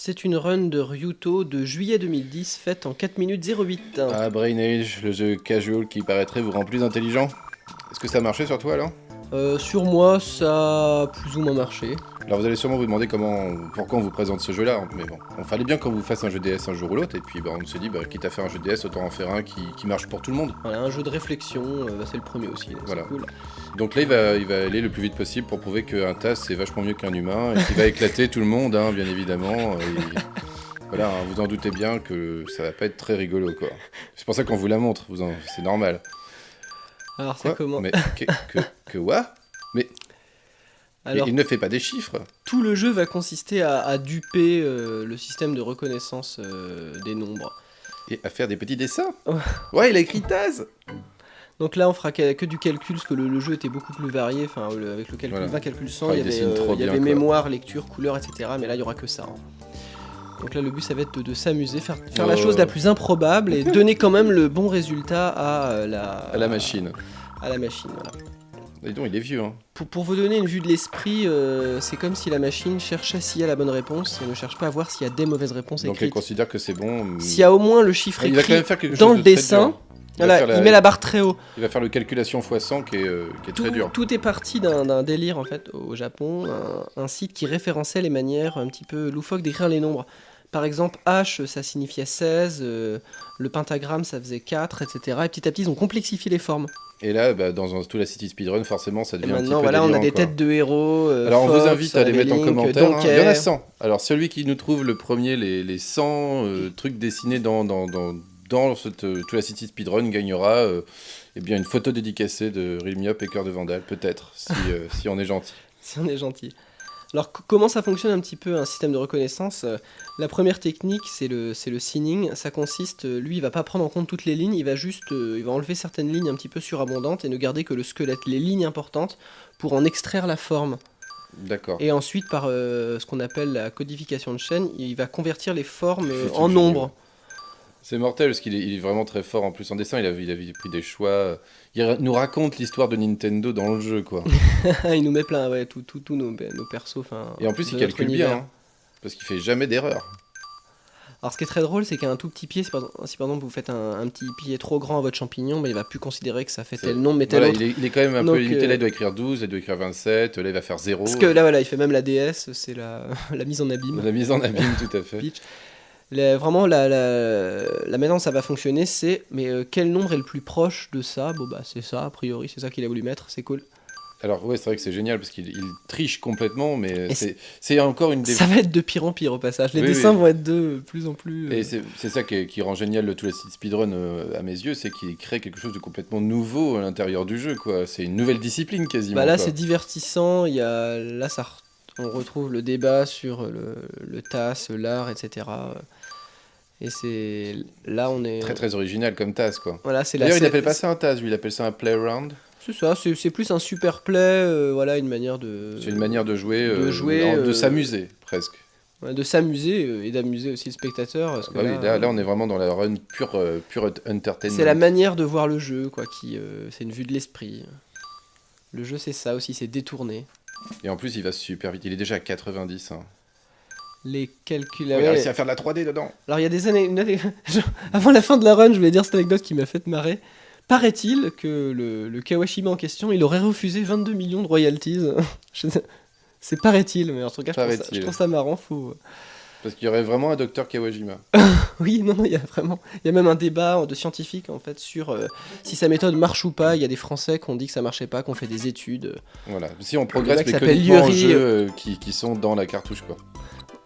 C'est une run de Ryuto de juillet 2010 faite en 4 minutes 08. Ah, Brain Age, le jeu casual qui paraîtrait vous rend plus intelligent. Est-ce que ça a marché sur toi alors? Sur moi, ça a plus ou moins marché. Alors vous allez sûrement vous demander pourquoi on vous présente ce jeu-là, mais bon, on fallait bien qu'on vous fasse un jeu DS un jour ou l'autre, et puis on se dit, quitte à faire un jeu DS, autant en faire un qui marche pour tout le monde. Voilà, un jeu de réflexion, c'est le premier aussi, donc Voilà. c'est cool. Donc là, il va aller le plus vite possible pour prouver qu'un TAS c'est vachement mieux qu'un humain, et qu'il va éclater tout le monde, bien évidemment. Et voilà, vous en doutez bien que ça va pas être très rigolo, quoi. C'est pour ça qu'on vous la montre, c'est normal. Alors ça commence... Mais quoi? Mais... Alors, il ne fait pas des chiffres. tout le jeu va consister à duper le système de reconnaissance des nombres. Et à faire des petits dessins. Ouais. Ouais, il a écrit TAS. Donc là, on fera que du calcul, parce que le jeu était beaucoup plus varié. Enfin, avec le calcul Voilà. 20, calcul 100, Ah, il il dessine trop y bien, avait quoi. mémoire, lecture, couleur, etc. Mais là, il y aura que ça. Donc là, le but, ça va être de s'amuser, faire la chose la plus improbable et donner quand même le bon résultat à la machine. À la machine, voilà. Et donc, il est vieux, hein. Pour vous donner une vue de l'esprit, c'est comme si la machine cherchait s'il y a la bonne réponse et ne cherche pas à voir s'il y a des mauvaises réponses Donc, elle écrites. considère que c'est bon. S'il y a au moins le chiffre Il va quand écrit même faire quelque dans chose le de très dessin, dur. il met la barre très haut. Il va faire le calculation x100 qui est très dur. Tout est parti d'un délire en fait au Japon, un site qui référençait les manières un petit peu loufoques d'écrire les nombres. Par exemple, H, ça signifiait 16, le pentagramme, ça faisait 4, etc. Et petit à petit, ils ont complexifié les formes. Et là, dans tout la City Speedrun, forcément, ça Et devient un petit maintenant, peu voilà, on a délirant, des quoi. têtes de héros. Alors, on vous Fox, invite à les mettre en Link, commentaire. Il y en a Donkey. 100. Alors, celui qui nous trouve le premier, les 100 trucs dessinés dans toute la City Speedrun gagnera une photo dédicacée de Rilmiop et Cœur de Vandal, peut-être, si on est gentil. Si on est gentil. Alors comment ça fonctionne un petit peu un système de reconnaissance? La première technique c'est le sinning, ça consiste, lui il va pas prendre en compte toutes les lignes, il va enlever certaines lignes un petit peu surabondantes et ne garder que le squelette, les lignes importantes pour en extraire la forme. D'accord. Et ensuite par ce qu'on appelle la codification de chaîne, il va convertir les formes C'est en tout nombres. C'est mortel parce qu'il est vraiment très fort en plus en dessin. Il avait pris des choix. Il nous raconte l'histoire de Nintendo dans le jeu, quoi. Il nous met plein, ouais, tous nos persos. Et en plus, il calcule bien, hein, parce qu'il fait jamais d'erreur. Alors ce qui est très drôle, c'est qu'il y a un tout petit pied. Si par exemple vous faites un petit pied trop grand à votre champignon, il va plus considérer que ça fait tel nombre, mais tel Voilà, autre. il est quand même un peu limité. Là, il doit écrire 12, là, il doit écrire 27, là, il va faire 0. Parce que là, voilà, il fait même la DS, c'est la mise en abîme. La mise en abîme, tout à fait. Vraiment, la manière dont ça va fonctionner, c'est quel nombre est le plus proche de ça? Bon, bah, c'est ça, a priori, c'est ça qu'il a voulu mettre, c'est cool. Alors, ouais, c'est vrai que c'est génial parce qu'il triche complètement, mais c'est encore une des. Ça va être de pire en pire au passage. Les dessins vont être de plus en plus. Et c'est ça qui rend génial le tout speedrun à mes yeux, c'est qu'il crée quelque chose de complètement nouveau à l'intérieur du jeu, quoi. C'est une nouvelle discipline quasiment. Bah là, quoi. c'est divertissant. On retrouve le débat sur le TAS, l'art, etc. Et c'est là on est très très original comme TAS, quoi. Voilà, c'est D'ailleurs, il n'appelle pas ça un TAS, lui, il appelle ça un playground. C'est ça, c'est plus un super play, voilà, une manière de. C'est une manière de jouer, de s'amuser presque. De s'amuser et d'amuser aussi le spectateur. Parce que là, on est vraiment dans la run pure entertainment. C'est la manière de voir le jeu, quoi, c'est une vue de l'esprit. Le jeu, c'est ça aussi, c'est détourné. Et en plus, il va super vite. Il est déjà à 90. Hein. Les calculs. Il a réussi à faire de la 3D dedans. Alors, il y a des années. Avant la fin de la run, je voulais dire cette anecdote qui m'a fait marrer. Paraît-il que le Kawashima en question, il aurait refusé 22 millions de royalties. C'est paraît-il, mais en tout cas, je trouve ça marrant. Parce qu'il y aurait vraiment un docteur Kawashima. Oui, non, il y a même un débat de scientifiques en fait sur si sa méthode marche ou pas. Il y a des Français qui ont dit que ça marchait pas, qui ont fait des études. Voilà, si on progresse, mais que en jeux qui sont dans la cartouche, quoi.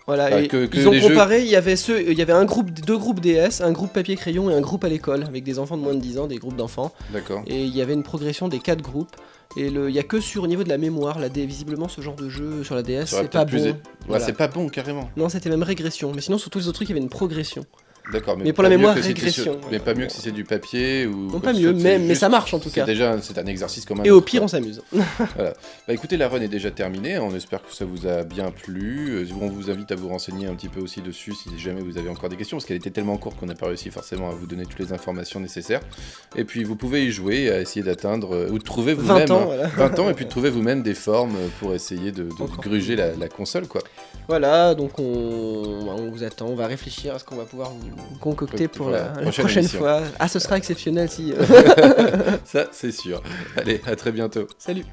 Voilà, et ils ont comparé, il y avait deux groupes DS, un groupe papier-crayon et un groupe à l'école, avec des enfants de moins de 10 ans, des groupes d'enfants. D'accord. Et il y avait une progression des 4 groupes. Et il n'y a que au niveau de la mémoire, visiblement ce genre de jeu sur la DS, c'est pas bon. Ouais, voilà. C'est pas bon, carrément. Non, c'était même régression, mais sinon sur tous les autres trucs, il y avait une progression. D'accord, Mais pour pas la mieux mémoire, que si t'es régression. mais pas mieux que si c'est du papier ou. Non, quoi pas que ce mieux, soit, c'est mais juste- ça marche en tout C'est cas. déjà c'est un exercice comme un Et au autre, pire, quoi. on s'amuse. Voilà. Bah écoutez, la run est déjà terminée, on espère que ça vous a bien plu. On vous invite à vous renseigner un petit peu aussi dessus si jamais vous avez encore des questions, parce qu'elle était tellement courte qu'on n'a pas réussi forcément à vous donner toutes les informations nécessaires. Et puis vous pouvez y jouer, à essayer d'atteindre, ou de trouver 20 vous-même, ans, voilà. 20 ans, et puis de trouver vous-même des formes pour essayer de Encore gruger la console, quoi. Voilà, donc on vous attend, on va réfléchir à ce qu'on va pouvoir vous concocter pour Voilà, la prochaine prochaine émission. fois. Ah, ce sera exceptionnel si... Ça, c'est sûr. Allez, à très bientôt. Salut.